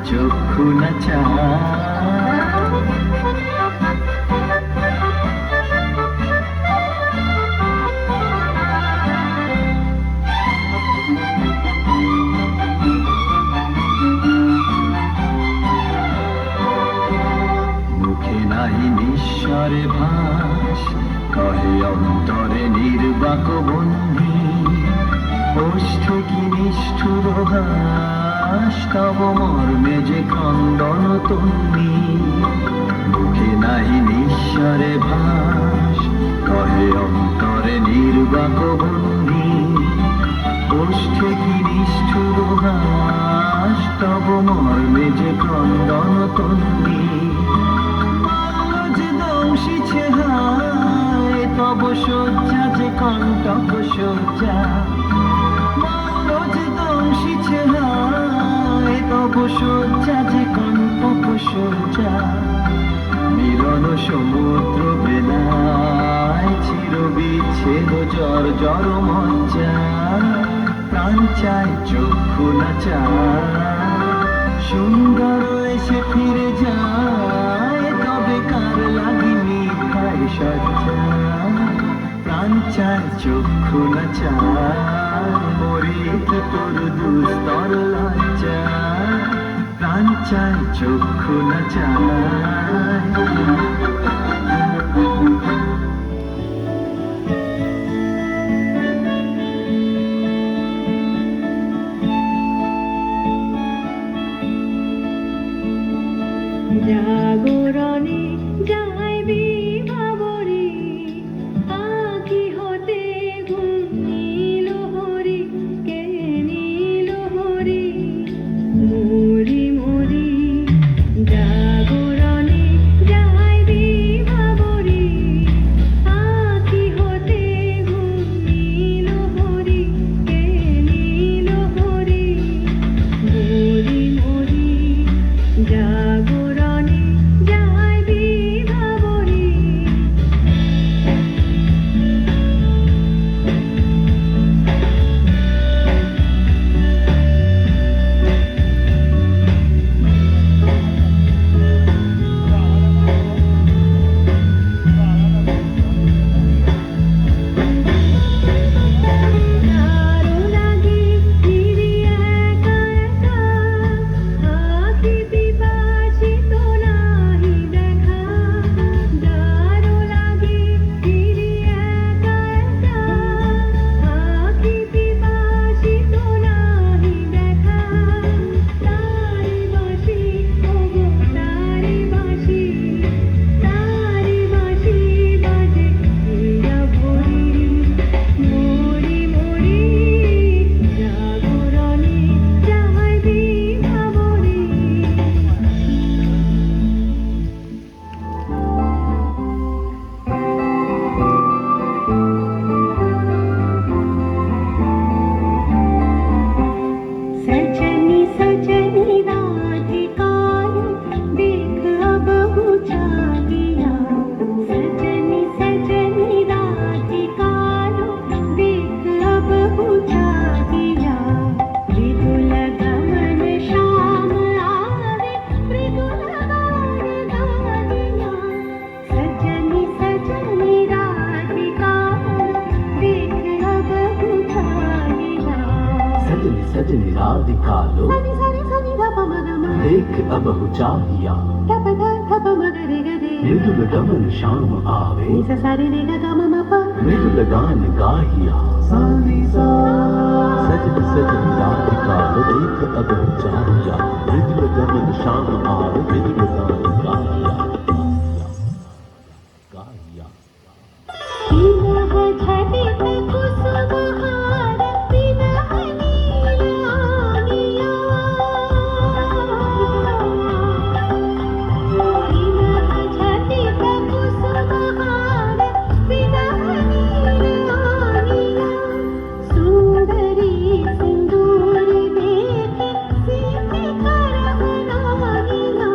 চক্ষু নাচায়। মুখে নাই নিঃস্বরে ভাস, কহে অন্তরে নির্বাক বন্ধি। ওষ্ঠে কি নিষ্ঠুর হাস, তব মর্মে যে ক্রন্দন তন্নি। মুখে নাই নিঃস্বরে ভাস, কহে অন্তরে নির্বাক বন্ধি। ওষ্ঠে কি নিষ্ঠুর হাস, তব মর্মে যে ক্রন্দন তন্নি। যে দংশিছে হায়, তব শয্যা যে কণ্টক শয্যা। যে দংশিছে হায়, তব শয্যা যে কণ্টক শয্যা। মিলন সমুদ্র বেলায় চির বিচ্ছেদ জর্জর মজ্জা। প্রাণ চায় চক্ষু নাচায়, সুন্দর এসে ফিরে যায়, তবে কার লাগি মিথ্যায় সজ্জা। প্রাণ চায় চক্ষু নাচায়, মরি কি তোর দুস্তর লজ্জা। প্রাণ চায় চক্ষু নাচায়। জাগরণে যাইবি ভাবরে, আঁখি হতে ঘুম নীল হরি। কে নীল হরি মরি মরি। জাগরণে যাইবি ভাবরে, আঁখি হতে ঘুম নীল হরি। কে নীল হরি মরি মরি। জাগরণে যাইবি ভাবরে। দারু লাগি ফিরি একা একা, আঁখি পিপাসিত নাহি দেখা। দারু লাগি ফিরি একা একা, আঁখি পিপাসিত নাহি দেখা। তারি বাঁশি ওগো তারি বাঁশি, তারি বাঁশি বাজে হীরা ভরি। মরি মরি জাগরণে যাইবি ভাবরে। सजनी सजनी राधिका देख अब चालिया। सजनी सजनी राधिका देख अब चालिया। मृदुल गमन श्याम आवे, मृदुल गान गालिया। सजनी सजनी राधिका देख अब चालिया। सजनी सजनी राधिका लो, सनि सनि सनि धप मग म, देख अब चाहिया। धप ध धप मग रे ग रे। मृदुल गमन शाम आवे, नि स सा रे रे ग ग म म प। मृदुल गान गाहिया। सजनी सजनी राधिका लो, देख अब चाहिया। मृदुल गमन शाम आवे, मृदुल गान गाहिया गाहिया। विरह झटित कुसुमहार, विरह नील आनिया। विरह झटित कुसुमहार, विरह नील आनिया। सुंदरी सिंदूर देखे सीते करह नानिया।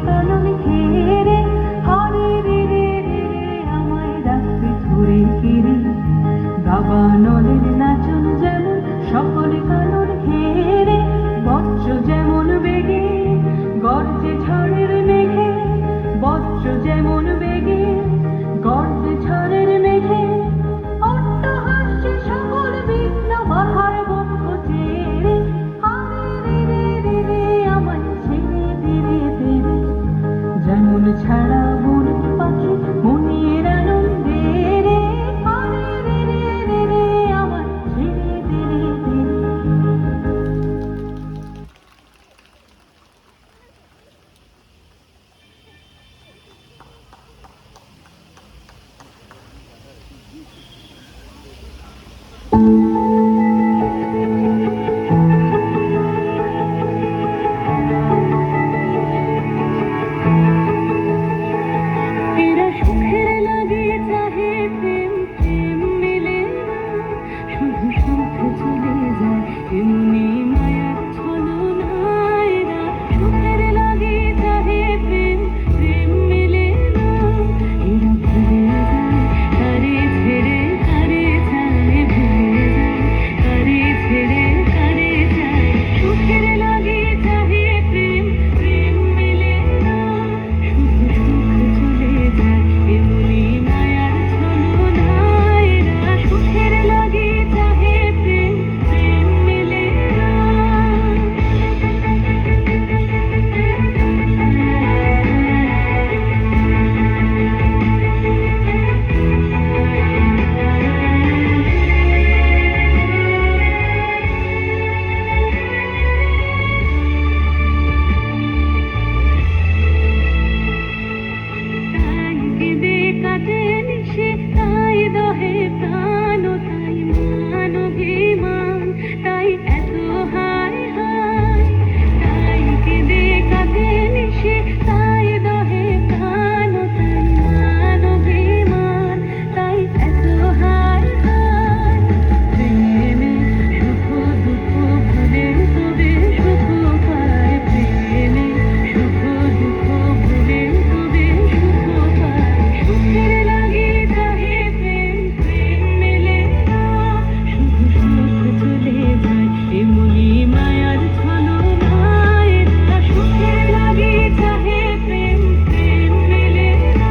কানন ঘেরে হরে রে রে রে রে আমায় রাখতে ধরে কেড়ে দাবানলের নাচন যেমন সকল কানন ঘেরে বজ্র যেমন বেগে গর্জে ঝড়ের মেঘে বজ্র যেমন বেগে গর্জে ঝড়ের মেঘে অট্টহাস্যে সকল বিঘ্ন বাধার বক্ষ চেরে হরে রে রে রে রে আমায় ছেড়ে ধীরে ধীরে যেমন ছাড়া মন পাখি মনের আনন্দে রে হরে রে রে রে রে আমায় ছেড়ে ধীরে ধীরে এরা সুখের লাগে চাহে প্রেম প্রেম মেলে না শুধু সুখ চলে যায় এমনি মায়ার ছলনায় এরা সুখের লাগে চাহে প্রেম প্রেম মেলে না এরা ভুলে যায় কারে ছেড়ে কারে চায় ভুলে যায় কারে ছেড়ে কারে চায় সুখের লাগে চাহে প্রেম প্রেম মেলে না শুধু সুখ চলে যায় এমনি মায়ার ছলনায় এরা সুখের লাগে চাহে প্রেম প্রেম মেলে না তাই কেঁদে কাটে নিশে তাই দহে প্রাণ তাই মান অভিমান তাই এত হায় হায় তাই কেঁদে কাটে নিশে তাই দহে প্রাণ তাই মান অভিমান তাই এত হায় হায় প্রেমে সুখ দুঃখ ভুলে তবে সুখ পায় প্রেমে সুখ দুঃখ ভুলে তবে সুখ পায় সুখের লাগে চাহে প্রেম প্রেম মেলে না শুধু সুখ চলে যায় এমনি মায়ার ছলনায় এরা সুখের লাগে চাহে প্রেম প্রেম মেলে না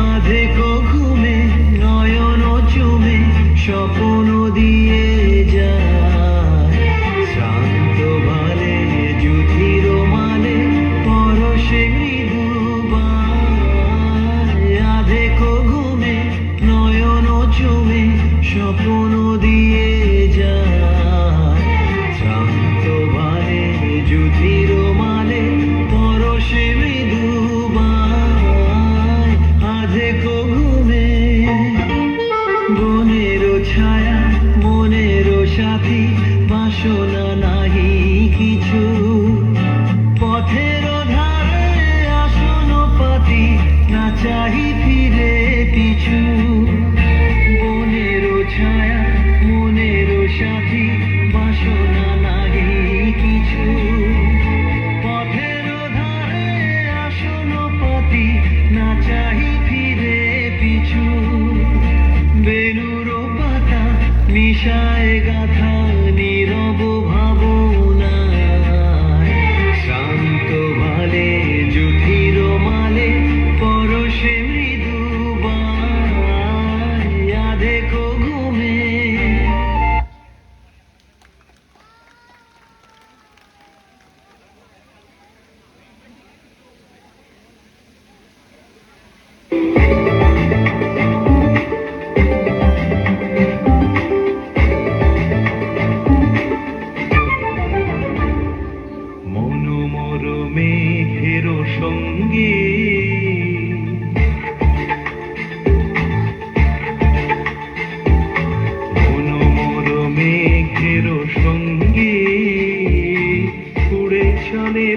আধেকো ঘুমে নয়ন চুমে স্বপ্ন দিয়ে যায় শ্রান্ত ভালে যুধির মানে পরশে মৃদু বায় আধেকো ঘুমে নয়ন চুমে স্বপ্ন দিয়ে যায় শ্রান্ত ভালে যুধির মানে পরশে মৃদু বায় আধেকো ঘুমে বনের ছায়া মনের সাথী বাসনা নাহি কিছু পথের ধারে আসন পাতি না চাহি ফিরে পিছু বনের ছায়া মনের সাথী বাসনা নাহি কিছু পথের ধারে আসন পাতি না চাহি ফিরে পিছু বেনুর পাতা নিশায় গাথা নীরব ভাবনায় শান্ত ভালে যুধির মালে পরশে মৃদু বায় আধেকো ঘুমে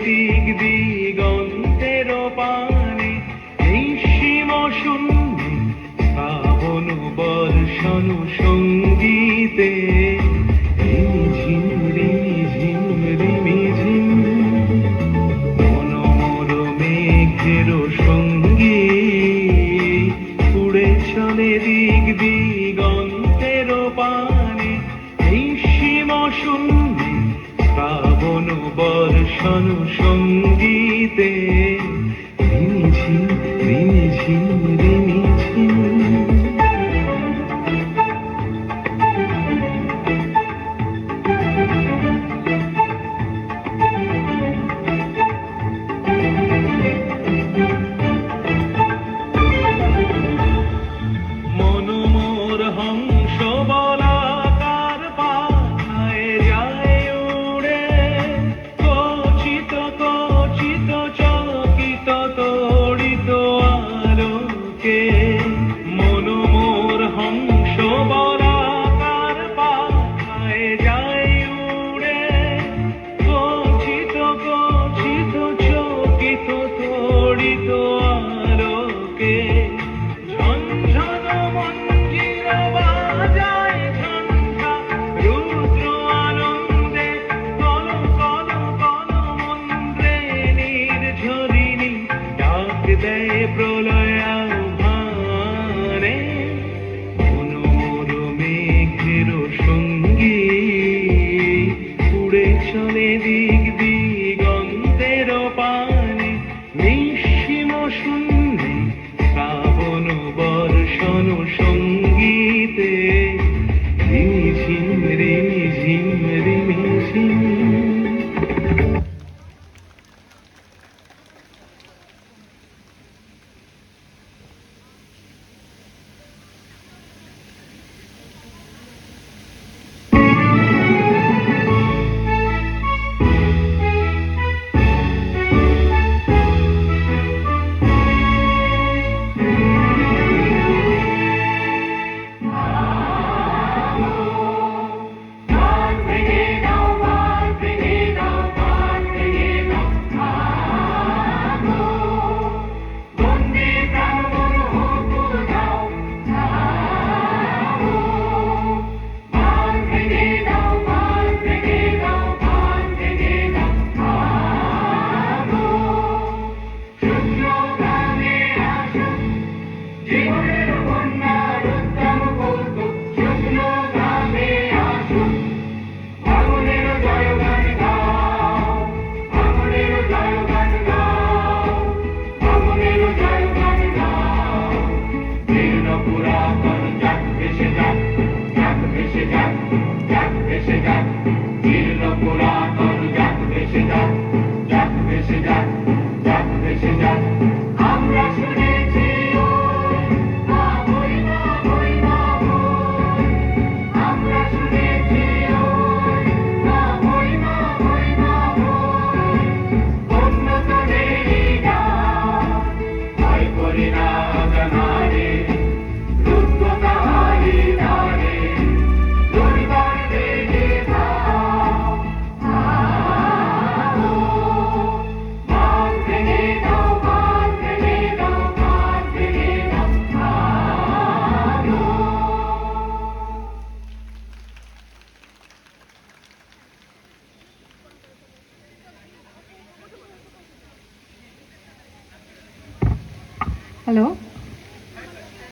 দিক দিগন্তের পানে এই সীম শূন্যে শ্রাবণ বর্ষণ সঙ্গীতে রিমি ঝিম রিমি ঝিম মনোমর মেঘের সঙ্গী উড়ে চলে দিক দিগন্তের পানে এই সীম শূন্যে শ্রাবণ বর্ষণ সঙ্গীতে রিমি ঝিম রিমি ঝিম রিমি ঝিম মনোমোর হংস বলাকার পাখায় যায় উড়ে কচিত কচিত চকিত তড়িত আলোকে মনোমোর হংস বলাকার পাখায় যায় উড়ে কচিত কচিত চকিত তড়িত আলোকে ঝনঝন মঞ্জির বাজায় ঝঞ্ঝা রুদ্র আনন্দে কল কল কল মন্ত্রে নির্ঝরিণী ডাক দেয় প্রলয় আহ্বানে মনোমর মেঘের সঙ্গী উড়ে চলে দিক দিগন্তের পানে নিঃসীম শূন্যে শ্রাবণ বর্ষণ সঙ্গীতে রিমি ঝিম রিমি ঝিম রিমি ঝিম আমরা শুনেছি আমরা শুনেছি উন্নত নেই ভয় করি না জানারে রুদ্ধ তাহারি ধারে দুর্বার বেগে হ্যালো